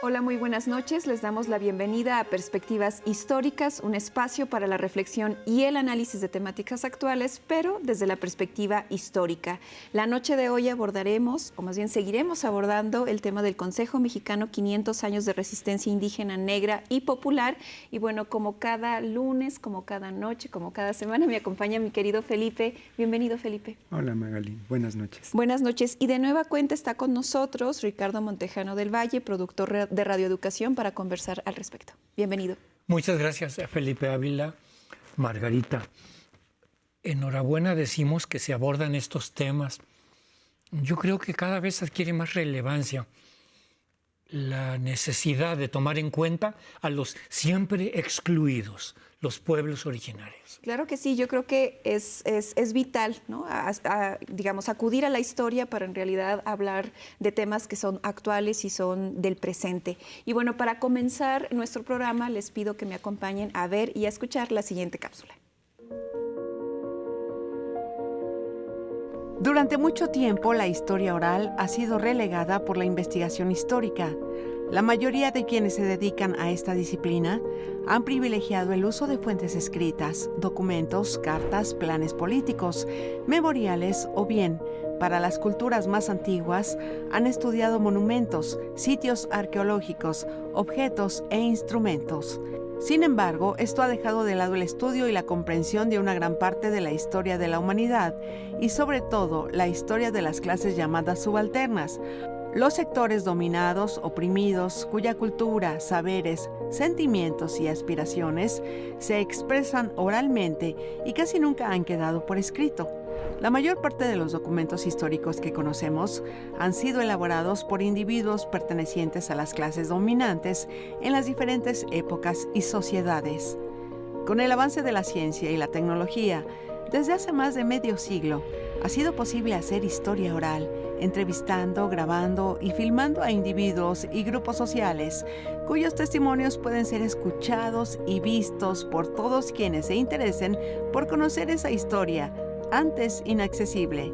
Hola, muy buenas noches. Les damos la bienvenida a Perspectivas Históricas, un espacio para la reflexión y el análisis de temáticas actuales, pero desde la perspectiva histórica. La noche de hoy abordaremos, o más bien seguiremos abordando, el tema del Consejo Mexicano 500 años de resistencia indígena, negra y popular. Y bueno, como cada lunes, como cada noche, como cada semana, me acompaña mi querido Felipe. Bienvenido, Felipe. Hola, Magali. Buenas noches. Buenas noches. Y de nueva cuenta está con nosotros Ricardo Montejano del Valle, productor de Radioeducación, para conversar al respecto. Bienvenido. Muchas gracias, Felipe Ávila, Margarita. Enhorabuena, decimos que se abordan estos temas. Yo creo que cada vez adquiere más relevancia la necesidad de tomar en cuenta a los siempre excluidos, los pueblos originarios. Claro que sí, yo creo que es vital, ¿no? Digamos, acudir a la historia para en realidad hablar de temas que son actuales y son del presente. Y bueno, para comenzar nuestro programa, les pido que me acompañen a ver y a escuchar la siguiente cápsula. Durante mucho tiempo, la historia oral ha sido relegada por la investigación histórica. La mayoría de quienes se dedican a esta disciplina han privilegiado el uso de fuentes escritas, documentos, cartas, planes políticos, memoriales o bien, para las culturas más antiguas, han estudiado monumentos, sitios arqueológicos, objetos e instrumentos. Sin embargo, esto ha dejado de lado el estudio y la comprensión de una gran parte de la historia de la humanidad y sobre todo la historia de las clases llamadas subalternas, los sectores dominados, oprimidos, cuya cultura, saberes, sentimientos y aspiraciones se expresan oralmente y casi nunca han quedado por escrito. La mayor parte de los documentos históricos que conocemos han sido elaborados por individuos pertenecientes a las clases dominantes en las diferentes épocas y sociedades. Con el avance de la ciencia y la tecnología, desde hace más de medio siglo, ha sido posible hacer historia oral, entrevistando, grabando y filmando a individuos y grupos sociales, cuyos testimonios pueden ser escuchados y vistos por todos quienes se interesen por conocer esa historia, antes inaccesible.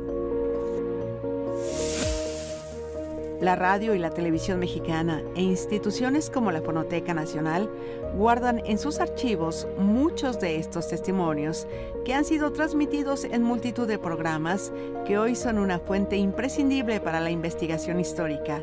La radio y la televisión mexicana e instituciones como la Fonoteca Nacional guardan en sus archivos muchos de estos testimonios que han sido transmitidos en multitud de programas que hoy son una fuente imprescindible para la investigación histórica.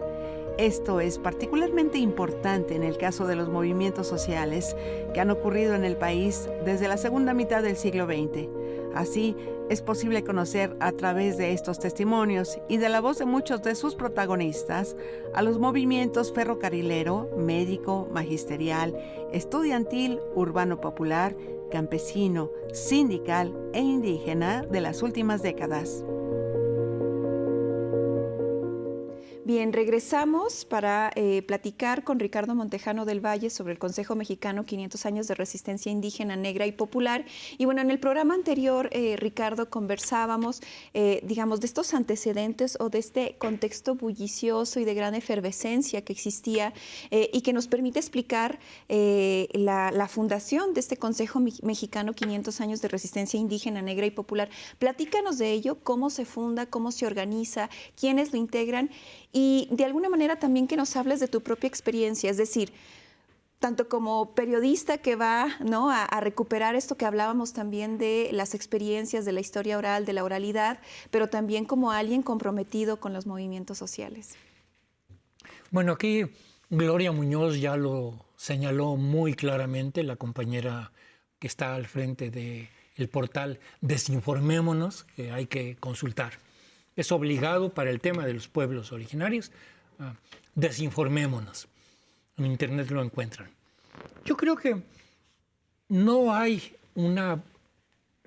Esto es particularmente importante en el caso de los movimientos sociales que han ocurrido en el país desde la segunda mitad del siglo XX. Así, es posible conocer a través de estos testimonios y de la voz de muchos de sus protagonistas a los movimientos ferrocarrilero, médico, magisterial, estudiantil, urbano popular, campesino, sindical e indígena de las últimas décadas. Bien, regresamos para platicar con Ricardo Montejano del Valle sobre el Consejo Mexicano 500 años de resistencia indígena, negra y popular. Y bueno, en el programa anterior, Ricardo, conversábamos, digamos, de estos antecedentes o de este contexto bullicioso y de gran efervescencia que existía y que nos permite explicar la fundación de este Consejo Mexicano 500 años de resistencia indígena, negra y popular. Platícanos de ello, cómo se funda, cómo se organiza, quiénes lo integran. Y de alguna manera también que nos hables de tu propia experiencia, es decir, tanto como periodista que va, ¿no?, a recuperar esto que hablábamos también de las experiencias de la historia oral, de la oralidad, pero también como alguien comprometido con los movimientos sociales. Bueno, aquí Gloria Muñoz ya lo señaló muy claramente, la compañera que está al frente del portal Desinformémonos, que hay que consultar. Es obligado para el tema de los pueblos originarios. Desinformémonos. En Internet lo encuentran. Yo creo que no hay una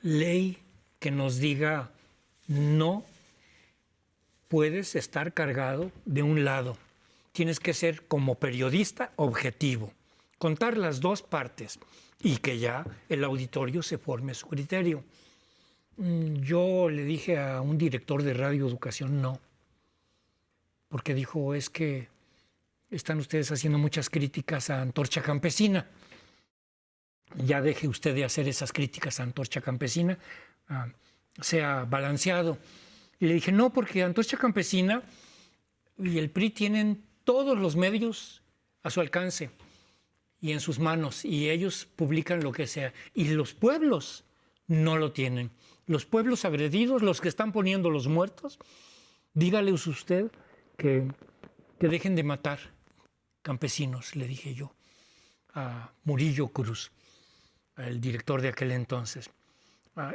ley que nos diga no puedes estar cargado de un lado. Tienes que ser, como periodista, objetivo. Contar las dos partes y que ya el auditorio se forme su criterio. Yo le dije a un director de Radio Educación no, porque dijo, es que están ustedes haciendo muchas críticas a Antorcha Campesina. Ya deje usted de hacer esas críticas a Antorcha Campesina, sea balanceado. Y le dije, no, porque Antorcha Campesina y el PRI tienen todos los medios a su alcance y en sus manos, y ellos publican lo que sea. Y los pueblos no lo tienen. Los pueblos agredidos, los que están poniendo los muertos, dígale usted que dejen de matar campesinos, le dije yo a Murillo Cruz, el director de aquel entonces.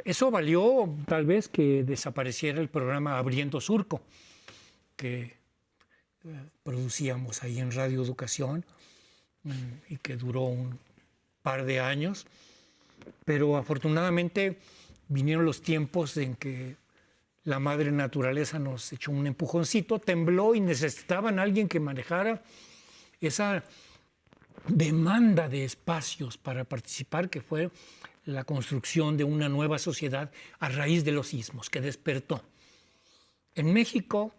Eso valió tal vez que desapareciera el programa Abriendo Surco, que producíamos ahí en Radio Educación y que duró un par de años, pero afortunadamente vinieron los tiempos en que la madre naturaleza nos echó un empujoncito, tembló y necesitaban a alguien que manejara esa demanda de espacios para participar, que fue la construcción de una nueva sociedad a raíz de los sismos, que despertó. En México,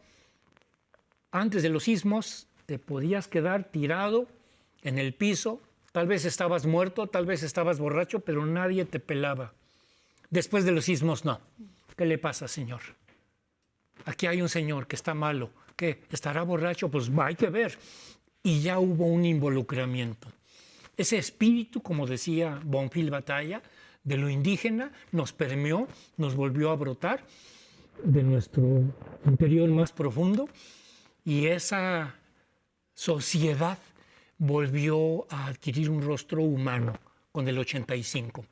antes de los sismos, te podías quedar tirado en el piso, tal vez estabas muerto, tal vez estabas borracho, pero nadie te pelaba. Después de los sismos, no. ¿Qué le pasa, señor? Aquí hay un señor que está malo. ¿Qué? ¿Estará borracho? Pues hay que ver. Y ya hubo un involucramiento. Ese espíritu, como decía Bonfil Batalla, de lo indígena, nos permeó, nos volvió a brotar de nuestro interior más profundo, y esa sociedad volvió a adquirir un rostro humano con el 85.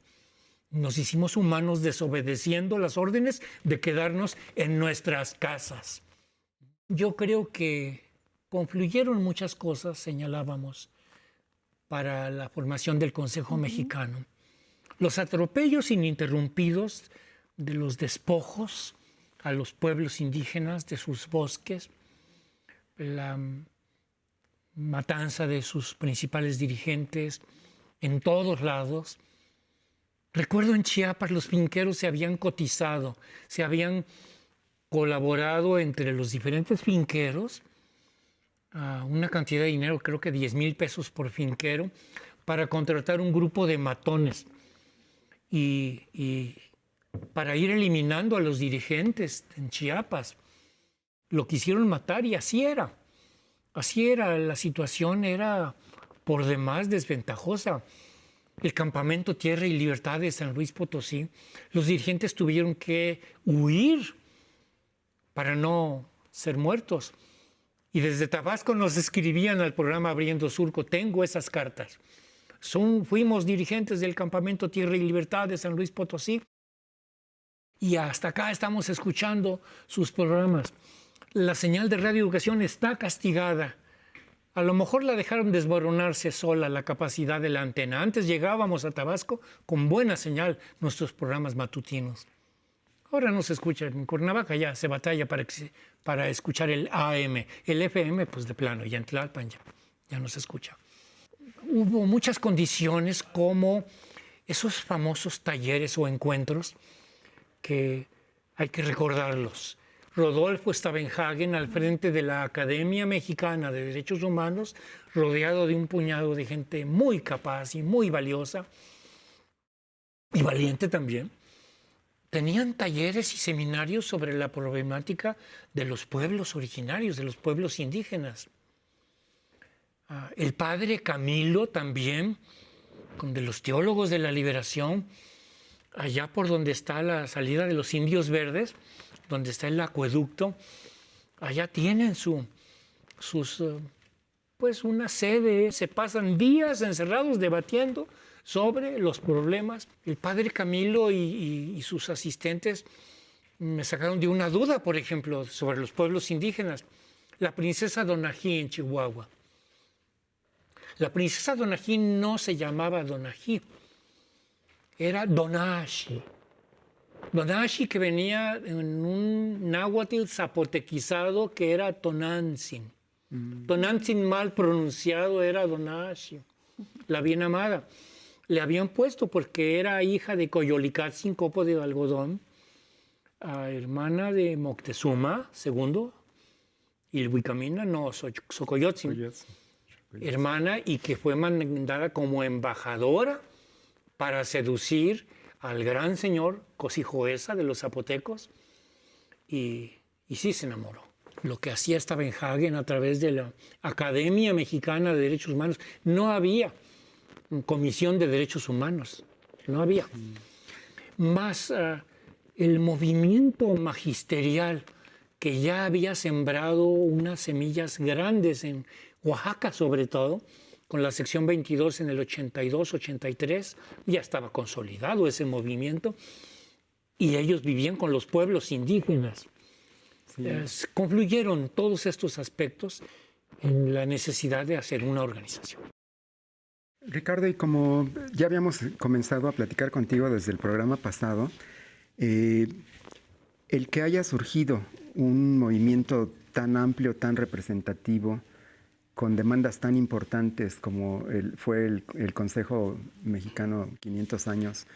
Nos hicimos humanos desobedeciendo las órdenes de quedarnos en nuestras casas. Yo creo que confluyeron muchas cosas, señalábamos, para la formación del Consejo Mexicano. Los atropellos ininterrumpidos de los despojos a los pueblos indígenas de sus bosques, la matanza de sus principales dirigentes en todos lados. Recuerdo en Chiapas los finqueros se habían cotizado, se habían colaborado entre los diferentes finqueros a una cantidad de dinero, creo que 10,000 pesos por finquero, para contratar un grupo de matones y para ir eliminando a los dirigentes en Chiapas. Lo quisieron matar y así era. Así era, la situación era por demás desventajosa. El campamento Tierra y Libertad de San Luis Potosí, los dirigentes tuvieron que huir para no ser muertos. Y desde Tabasco nos escribían al programa Abriendo Surco, tengo esas cartas. Fuimos dirigentes del campamento Tierra y Libertad de San Luis Potosí y hasta acá estamos escuchando sus programas. La señal de Radio Educación está castigada. A lo mejor la dejaron desmoronarse sola la capacidad de la antena. Antes llegábamos a Tabasco con buena señal nuestros programas matutinos. Ahora no se escucha. En Cuernavaca ya se batalla para escuchar el AM. El FM, pues de plano, y en Tlalpan ya no se escucha. Hubo muchas condiciones como esos famosos talleres o encuentros que hay que recordarlos. Rodolfo Stavenhagen al frente de la Academia Mexicana de Derechos Humanos, rodeado de un puñado de gente muy capaz y muy valiosa, y valiente también. Tenían talleres y seminarios sobre la problemática de los pueblos originarios, de los pueblos indígenas. El padre Camilo también, de los teólogos de la liberación, allá por donde está la salida de los Indios Verdes, donde está el acueducto, allá tienen pues una sede, se pasan días encerrados debatiendo sobre los problemas. El padre Camilo y sus asistentes me sacaron de una duda, por ejemplo, sobre los pueblos indígenas. La princesa Donají en Chihuahua. La princesa Donají no se llamaba Donají, era Donashi. Donashi, que venía en un náhuatl zapotequizado que era Tonantzin. Tonantzin mal pronunciado era Donashi, la bien amada. Le habían puesto porque era hija de Coyolicatzin, copo de algodón, hermana de Moctezuma II, Ilhuicamina, no, Xocoyotzin, hermana, y que fue mandada como embajadora para seducir al gran señor Cosijoesa de los zapotecos, y sí se enamoró. Lo que hacía Stavenhagen a través de la Academia Mexicana de Derechos Humanos, no había comisión de derechos humanos, no había. Más el movimiento magisterial que ya había sembrado unas semillas grandes en Oaxaca, sobre todo, con la sección 22 en el 82, 83, ya estaba consolidado ese movimiento y ellos vivían con los pueblos indígenas. Sí. Confluyeron todos estos aspectos en la necesidad de hacer una organización. Ricardo, y como ya habíamos comenzado a platicar contigo desde el programa pasado, el que haya surgido un movimiento tan amplio, tan representativo, con demandas tan importantes como fue el Consejo Mexicano 500 años,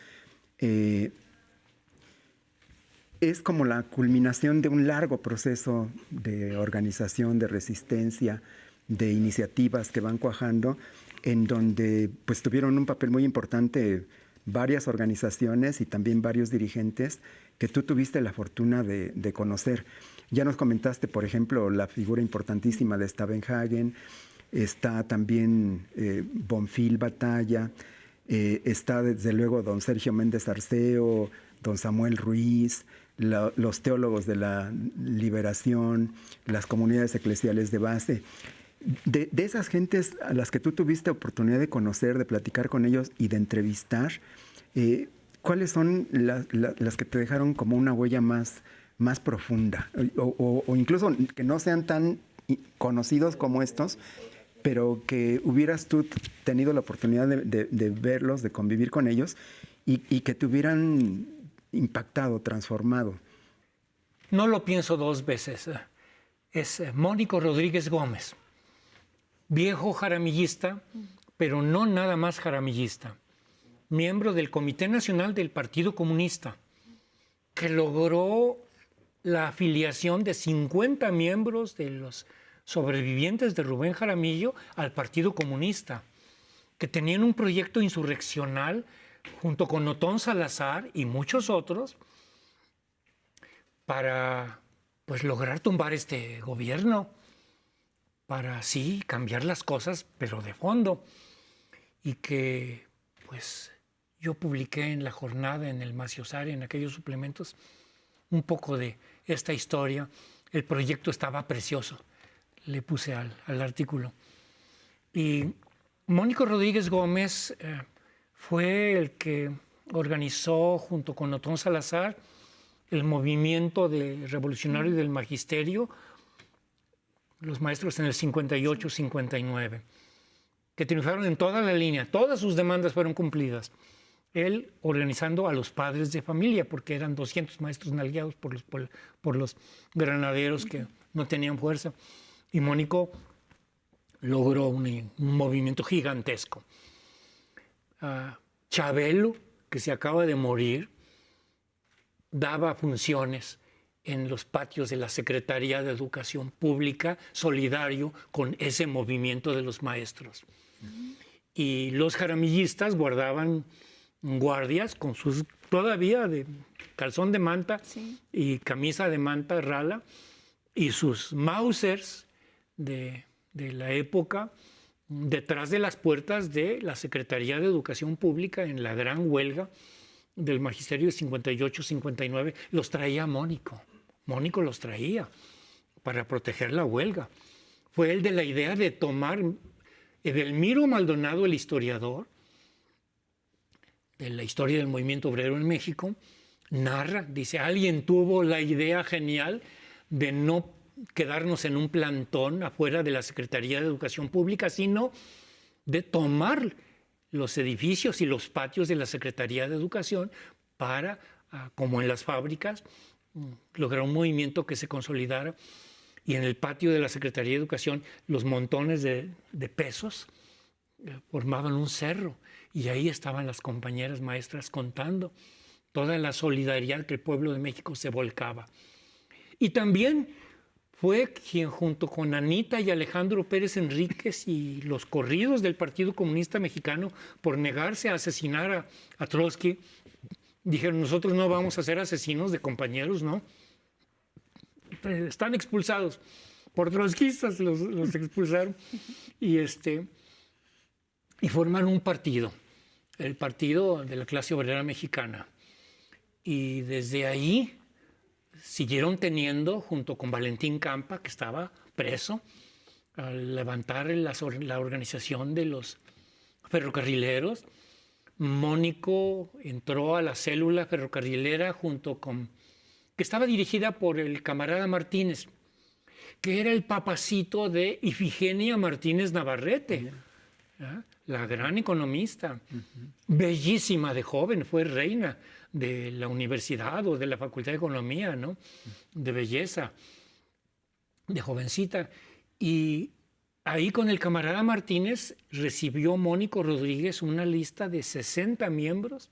es como la culminación de un largo proceso de organización, de resistencia, de iniciativas que van cuajando, en donde pues tuvieron un papel muy importante varias organizaciones y también varios dirigentes que tú tuviste la fortuna de conocer. Ya nos comentaste, por ejemplo, la figura importantísima de Stavenhagen, está también Bonfil Batalla, está desde luego don Sergio Méndez Arceo, don Samuel Ruiz, los teólogos de la liberación, las comunidades eclesiales de base. De esas gentes a las que tú tuviste oportunidad de conocer, de platicar con ellos y de entrevistar, ¿cuáles son las que te dejaron como una huella más profunda? O incluso que no sean tan conocidos como estos, pero que hubieras tú tenido la oportunidad de verlos, de convivir con ellos y que te hubieran impactado, transformado. No lo pienso dos veces. Es Mónico Rodríguez Gómez, viejo jaramillista, pero no nada más jaramillista, miembro del Comité Nacional del Partido Comunista, que logró la afiliación de 50 miembros de los sobrevivientes de Rubén Jaramillo al Partido Comunista, que tenían un proyecto insurreccional junto con Otón Salazar y muchos otros para pues lograr tumbar este gobierno, para sí cambiar las cosas, pero de fondo. Y que pues yo publiqué en La Jornada, en el Maciosare, en aquellos suplementos, un poco de esta historia. El proyecto estaba precioso, le puse al artículo. Y Mónico Rodríguez Gómez fue el que organizó junto con Otón Salazar el movimiento revolucionario del magisterio, los maestros en el 58-59, que triunfaron en toda la línea, todas sus demandas fueron cumplidas. Él organizando a los padres de familia, porque eran 200 maestros nalgueados por los granaderos que no tenían fuerza. Y Mónico logró un movimiento gigantesco. Chabelo, que se acaba de morir, daba funciones en los patios de la Secretaría de Educación Pública, solidario con ese movimiento de los maestros. Y los jaramillistas guardaban guardias con sus, todavía de calzón de manta, sí, y camisa de manta rala, y sus mausers de la época detrás de las puertas de la Secretaría de Educación Pública en la gran huelga del magisterio de 58-59. Los traía Mónico. Mónico los traía para proteger la huelga. Fue el de la idea de tomar Edelmiro Maldonado, el historiador de la historia del movimiento obrero en México, narra, dice, alguien tuvo la idea genial de no quedarnos en un plantón afuera de la Secretaría de Educación Pública, sino de tomar los edificios y los patios de la Secretaría de Educación para, como en las fábricas, lograr un movimiento que se consolidara. Y en el patio de la Secretaría de Educación, los montones de pesos formaban un cerro. Y ahí estaban las compañeras maestras contando toda la solidaridad que el pueblo de México se volcaba. Y también fue quien, junto con Anita y Alejandro Pérez Enríquez y los corridos del Partido Comunista Mexicano por negarse a asesinar a Trotsky, dijeron: nosotros no vamos a ser asesinos de compañeros, ¿no? Están expulsados. Por trotskistas los expulsaron. Y formaron un partido, el Partido de la Clase Obrera Mexicana. Y desde ahí siguieron teniendo, junto con Valentín Campa, que estaba preso, al levantar la organización de los ferrocarrileros. Mónico entró a la célula ferrocarrilera que estaba dirigida por el camarada Martínez, que era el papacito de Ifigenia Martínez Navarrete, la gran economista, bellísima de joven, fue reina de la universidad o de la Facultad de Economía, ¿no? De belleza, de jovencita. Y ahí con el camarada Martínez recibió Mónico Rodríguez una lista de 60 miembros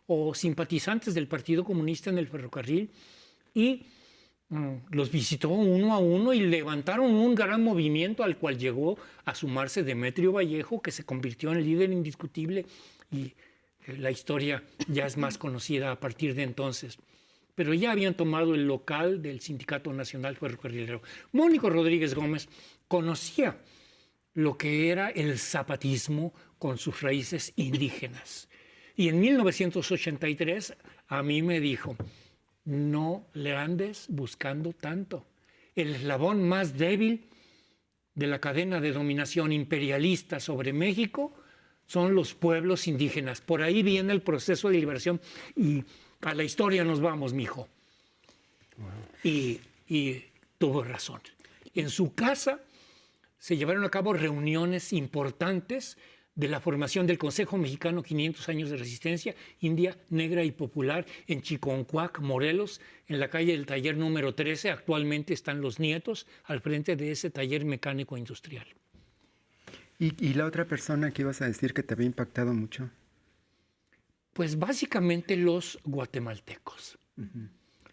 o simpatizantes del Partido Comunista en el ferrocarril y los visitó uno a uno y levantaron un gran movimiento al cual llegó a sumarse Demetrio Vallejo, que se convirtió en el líder indiscutible, y la historia ya es más conocida a partir de entonces. Pero ya habían tomado el local del Sindicato Nacional Ferrocarrilero. Mónico Rodríguez Gómez conocía lo que era el zapatismo con sus raíces indígenas. Y en 1983 a mí me dijo: no le andes buscando tanto. El eslabón más débil de la cadena de dominación imperialista sobre México son los pueblos indígenas. Por ahí viene el proceso de liberación y a la historia nos vamos, mijo. Wow. Y tuvo razón. En su casa se llevaron a cabo reuniones importantes de la formación del Consejo Mexicano 500 años de resistencia india, negra y popular en Chiconcuac, Morelos, en la calle del taller número 13. Actualmente están los nietos al frente de ese taller mecánico industrial. ¿Y la otra persona que ibas a decir que te había impactado mucho? Pues básicamente los guatemaltecos.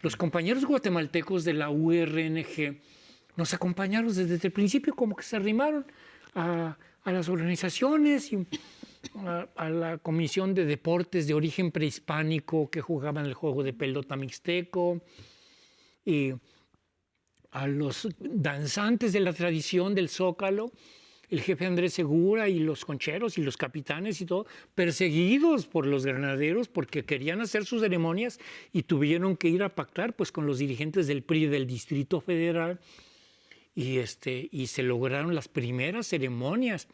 Los compañeros guatemaltecos de la URNG nos acompañaron desde el principio, como que se arrimaron a las organizaciones y a la Comisión de Deportes de Origen Prehispánico que jugaban el juego de pelota mixteco, y a los danzantes de la tradición del Zócalo, el jefe Andrés Segura y los concheros y los capitanes y todo, perseguidos por los granaderos porque querían hacer sus ceremonias y tuvieron que ir a pactar pues con los dirigentes del PRI del Distrito Federal. Y se lograron las primeras ceremonias.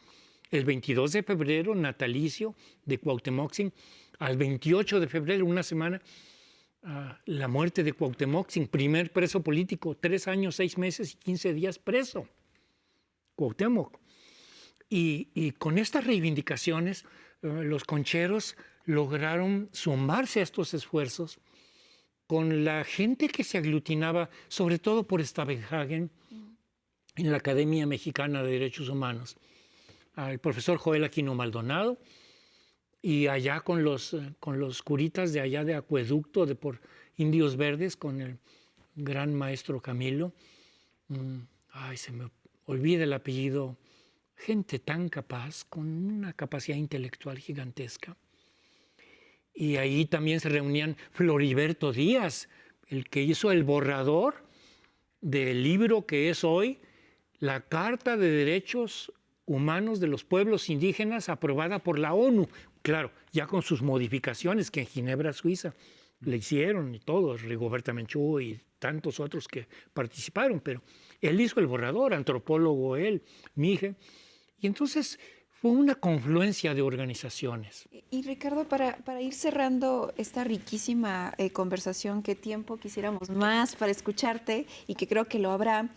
El 22 de febrero, natalicio de Cuauhtémoc, al 28 de febrero, una semana, la muerte de Cuauhtémoc, primer preso político, 3 años, 6 meses y 15 días preso. Cuauhtémoc. Y con estas reivindicaciones, los concheros lograron sumarse a estos esfuerzos con la gente que se aglutinaba, sobre todo por Stavenhagen, en la Academia Mexicana de Derechos Humanos, al profesor Joel Aquino Maldonado, y allá con los curitas de allá de Acueducto, por Indios Verdes, con el gran maestro Camilo. Se me olvida el apellido. Gente tan capaz, con una capacidad intelectual gigantesca. Y ahí también se reunían Floriberto Díaz, el que hizo el borrador del libro que es hoy la Carta de Derechos Humanos de los Pueblos Indígenas, aprobada por la ONU. Claro, ya con sus modificaciones que en Ginebra, Suiza, le hicieron y todos, Rigoberta Menchú y tantos otros que participaron, pero él hizo el borrador, antropólogo él, Mije. Y entonces fue una confluencia de organizaciones. Y Ricardo, para ir cerrando esta riquísima conversación, ¿qué tiempo quisiéramos más para escucharte? Y que creo que lo habrá.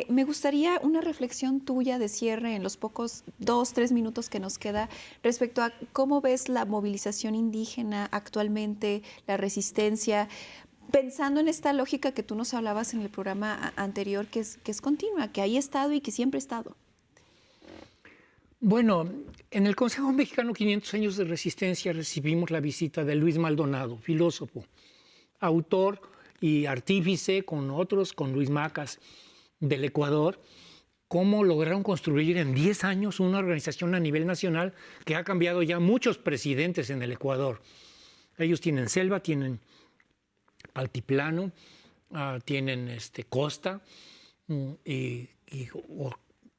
Me gustaría una reflexión tuya de cierre en los pocos 2-3 minutos que nos queda respecto a cómo ves la movilización indígena actualmente, la resistencia, pensando en esta lógica que tú nos hablabas en el programa anterior, que es continua, que ahí ha estado y que siempre ha estado. Bueno, en el Consejo Mexicano 500 años de resistencia recibimos la visita de Luis Maldonado, filósofo, autor y artífice con otros, con Luis Macas del Ecuador, cómo lograron construir en 10 años una organización a nivel nacional que ha cambiado ya muchos presidentes en el Ecuador. Ellos tienen selva, tienen altiplano, tienen costa y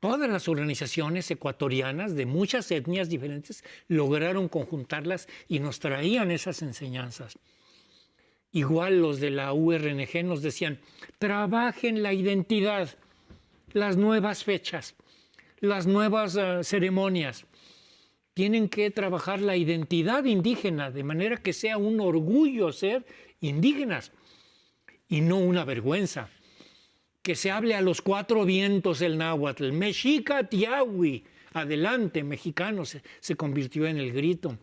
todas las organizaciones ecuatorianas de muchas etnias diferentes lograron conjuntarlas y nos traían esas enseñanzas. Igual los de la URNG nos decían, trabajen la identidad, las nuevas fechas, las nuevas ceremonias. Tienen que trabajar la identidad indígena de manera que sea un orgullo ser indígenas y no una vergüenza. Que se hable a los 4 vientos el náhuatl, Mexica Tiahui, adelante, mexicano, se convirtió en el grito.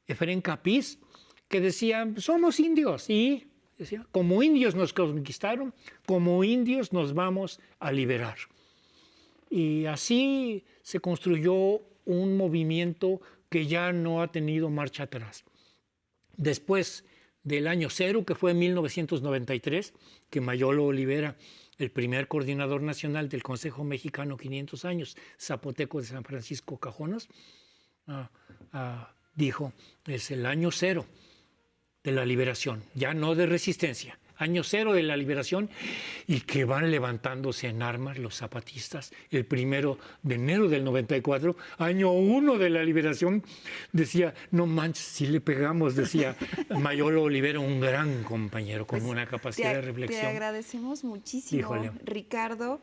Efrén Capiz, que decía, somos indios, y decía, como indios nos conquistaron, como indios nos vamos a liberar. Y así se construyó un movimiento que ya no ha tenido marcha atrás. Después del año cero, que fue en 1993, que Mayolo Olivera, el primer coordinador nacional del Consejo Mexicano 500 años, zapoteco de San Francisco Cajonas, dijo, es el año cero de la liberación, ya no de resistencia, año cero de la liberación, y que van levantándose en armas los zapatistas. El 1 de enero del 94, año 1 de la liberación, decía, no manches, si le pegamos, decía Mayolo Olivera, un gran compañero con una capacidad de reflexión. Te agradecemos muchísimo, Híjole. Ricardo,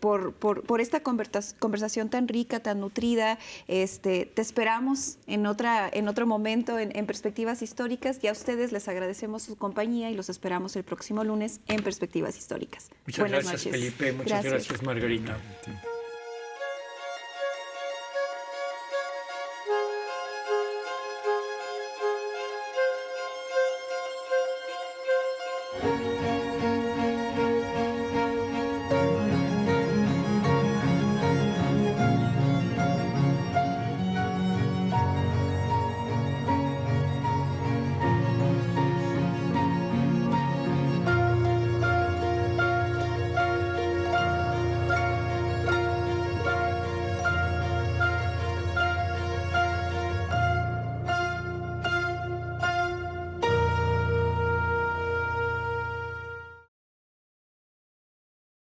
por esta conversación tan rica, tan nutrida. Te esperamos en otro momento en Perspectivas Históricas, y a ustedes les agradecemos su compañía y los esperamos el próximo lunes en Perspectivas Históricas. Muchas Buenas gracias, noches. Felipe. Muchas gracias, Margarita. Sí.